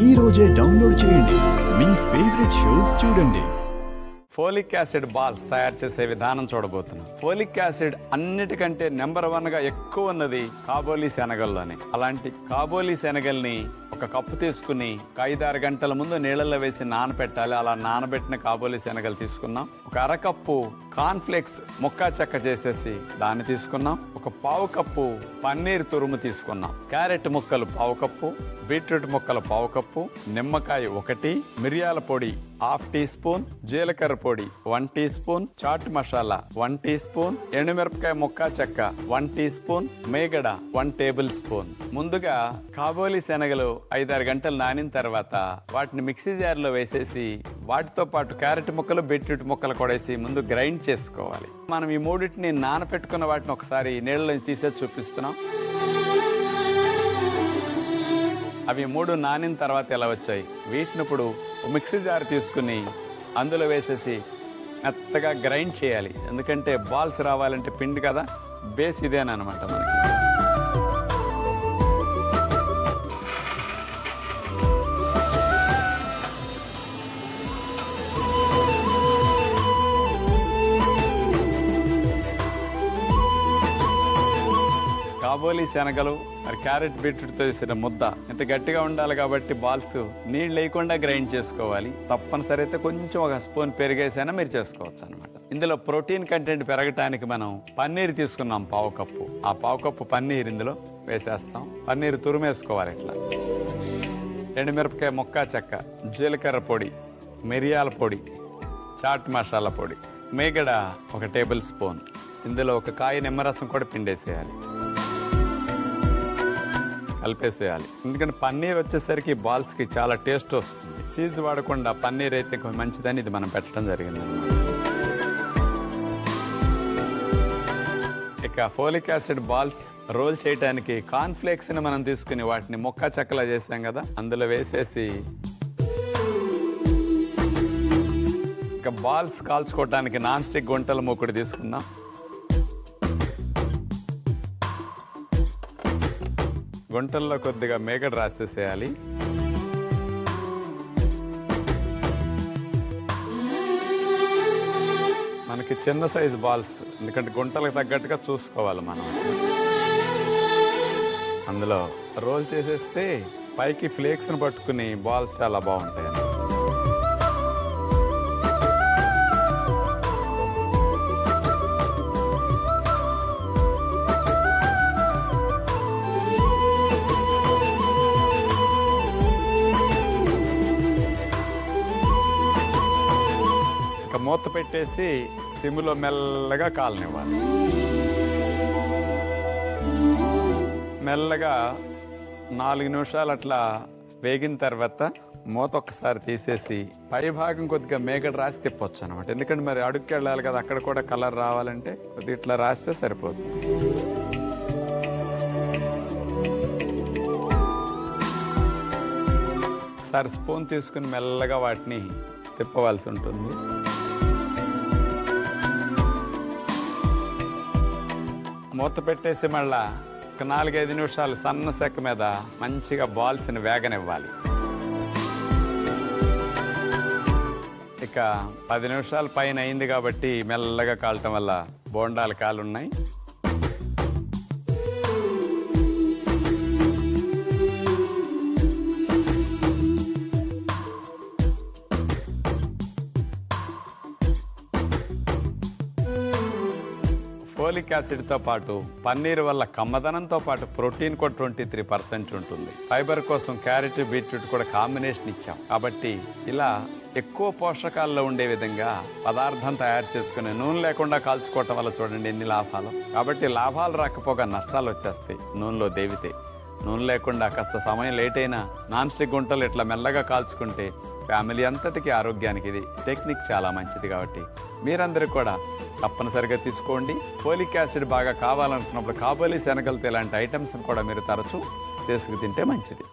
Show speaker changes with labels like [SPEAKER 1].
[SPEAKER 1] ఈ రోజే డౌన్లోడ్ చేయండి, మీ ఫేవరెట్ షోస్ చూడండి.
[SPEAKER 2] ఫోలిక్ యాసిడ్ బాల్స్ తయారు చేసే విధానం చూడబోతున్నాం. ఫోలిక్ యాసిడ్ అన్నిటికంటే నెంబర్ 1గా ఎక్కువ ఉన్నది కాబోలి శనగల్లోనే. అలాంటి కాబోలి శనగల్ని ఒక కప్పు తీసుకుని 5-6 గంటల ముందు నీళ్ళల్లో వేసి నానబెట్టాలి. అలా నానబెట్టిన కాబోలి శనగలు తీసుకున్నాం. ఒక అరకప్పు కార్న్ఫ్లేక్స్ ముక్కా చెక్క చేసేసి దాన్ని తీసుకున్నాం. ఒక పావు కప్పు పన్నీర్ తురుము తీసుకున్నాం. క్యారెట్ ముక్కలు పావు కప్పు, బీట్రూట్ ముక్కలు పావు కప్పు, నిమ్మకాయ 1, మిరియాల పొడి 1/2 టీ స్పూన్, జీలకర్ర పొడి 1 teaspoon, chaat masala 1 teaspoon, ఎండుమిరపకాయ ముక్కా చెక్క 1 టీ స్పూన్, మేగడ 1 టేబుల్ స్పూన్. ముందుగా కాబోలి శనగలు 5-6 గంటలు నానిన తర్వాత వాటిని మిక్సీ జార్లో వేసేసి వాటితో పాటు క్యారెట్ ముక్కలు, బీట్రూట్ ముక్కలు కూడా వేసి ముందు గ్రైండ్ చేసుకోవాలి. మనం ఈ మూడింటిని నానపెట్టుకున్న వాటిని ఒకసారి నీళ్ళలో తీసేసి చూపిస్తున్నాం. అవి 3 నానిన తర్వాత ఎలా వచ్చాయి, వీటిని ఇప్పుడు మిక్సీ జార్ తీసుకుని అందులో వేసేసి మెత్తగా గ్రైండ్ చేయాలి. ఎందుకంటే బాల్స్ రావాలంటే పిండి కదా, బేస్ ఇదేనమాట మనకి. కాబోలి శనగలు మరి క్యారెట్ బీట్రూట్తో చేసిన ముద్ద అంటే గట్టిగా ఉండాలి కాబట్టి బాల్స్ నీళ్ళు లేకుండా గ్రైండ్ చేసుకోవాలి. తప్పనిసరి అయితే కొంచెం 1 స్పూన్ పెరిగేసైనా మీరు చేసుకోవచ్చు అనమాట. ఇందులో ప్రోటీన్ కంటెంట్ పెరగటానికి మనం పన్నీర్ తీసుకున్నాం పావు కప్పు. ఆ పావు కప్పు పన్నీర్ ఇందులో వేసేస్తాం. పన్నీర్ తురుమేసుకోవాలి ఇట్లా. ఎండుమిరపకాయ ముక్కా చెక్క, జీలకర్ర పొడి, మిరియాల పొడి, చాట్ మసాలా పొడి, మేగడ 1 టేబుల్ స్పూన్. ఇందులో 1 కాయ నిమ్మరసం కూడా పిండేసేయాలి, కలిపేసేయాలి. ఎందుకంటే పన్నీర్ వచ్చేసరికి బాల్స్కి చాలా టేస్ట్ వస్తుంది. చీజ్ వాడకుండా పన్నీర్ అయితే కొంచెం మంచిదని ఇది మనం పెట్టడం జరిగింది అన్నమాట. ఇక ఫోలిక్ యాసిడ్ బాల్స్ రోల్ చేయడానికి కార్న్ఫ్లేక్స్ని మనం తీసుకుని వాటిని ముక్కా చెక్కలా చేసాం కదా, అందులో వేసేసి ఇక బాల్స్ కాల్చుకోవటానికి నాన్ స్టిక్ గుంటల మూకుడు తీసుకుందాం. గుంటల్లో కొద్దిగా మేగడ రాసేసేయాలి. మనకి చిన్న సైజు బాల్స్, ఎందుకంటే గుంటలకు తగ్గట్టుగా చూసుకోవాలి మనం. అందులో రోల్ చేసేస్తే పైకి ఫ్లేక్స్ని పట్టుకుని బాల్స్ చాలా బాగుంటాయి. మూత పెట్టేసి సిమ్లో మెల్లగా కాలనివ్వాలి. మెల్లగా 4 నిమిషాలు అట్లా వేగిన తర్వాత మూత ఒక్కసారి తీసేసి పై భాగం కొద్దిగా మేగడ రాసి తిప్పొచ్చు అనమాట. ఎందుకంటే మరి అడుగుకి వెళ్ళాలి కదా, అక్కడ కూడా కలర్ రావాలంటే కొద్దిగా ఇట్లా రాస్తే సరిపోతుంది. ఒకసారి స్పూన్ తీసుకుని మెల్లగా వాటిని తిప్పవలసి ఉంటుంది. మూత పెట్టేసి మళ్ళా ఒక 4-5 నిమిషాలు సన్న సెక్క మీద మంచిగా బాల్స్ని వేగనివ్వాలి. ఇక 10 నిమిషాల పైన అయింది కాబట్టి మెల్లగా కాలటం వల్ల బోండాలు కాలున్నాయి. ఫోలిక్ యాసిడ్తో పాటు పన్నీర్ వల్ల కమ్మదనంతో పాటు ప్రోటీన్ కూడా 23% ఉంటుంది. ఫైబర్ కోసం క్యారెట్, బీట్రూట్ కూడా కాంబినేషన్ ఇచ్చాం కాబట్టి ఇలా ఎక్కువ పోషకాల్లో ఉండే విధంగా పదార్థం తయారు చేసుకుని నూనె లేకుండా కాల్చుకోవటం వల్ల చూడండి ఎన్ని లాభాలు. కాబట్టి లాభాలు రాకపోగా నష్టాలు వచ్చేస్తాయి నూనెలో దేవితే. నూనె లేకుండా కాస్త సమయం లేట్ అయినా నాన్ స్టిక్ గుంటలు ఇట్లా మెల్లగా కాల్చుకుంటే ఫ్యామిలీ అంతటికీ ఆరోగ్యానికి ఇది టెక్నిక్ చాలా మంచిది. కాబట్టి మీరందరూ కూడా తప్పనిసరిగా తీసుకోండి. ఫోలిక్ యాసిడ్ బాగా కావాలనుకున్నప్పుడు కాబోలి శనగలతో ఇలాంటి ఐటమ్స్ కూడా మీరు తరచూ చేసుకు తింటే మంచిది.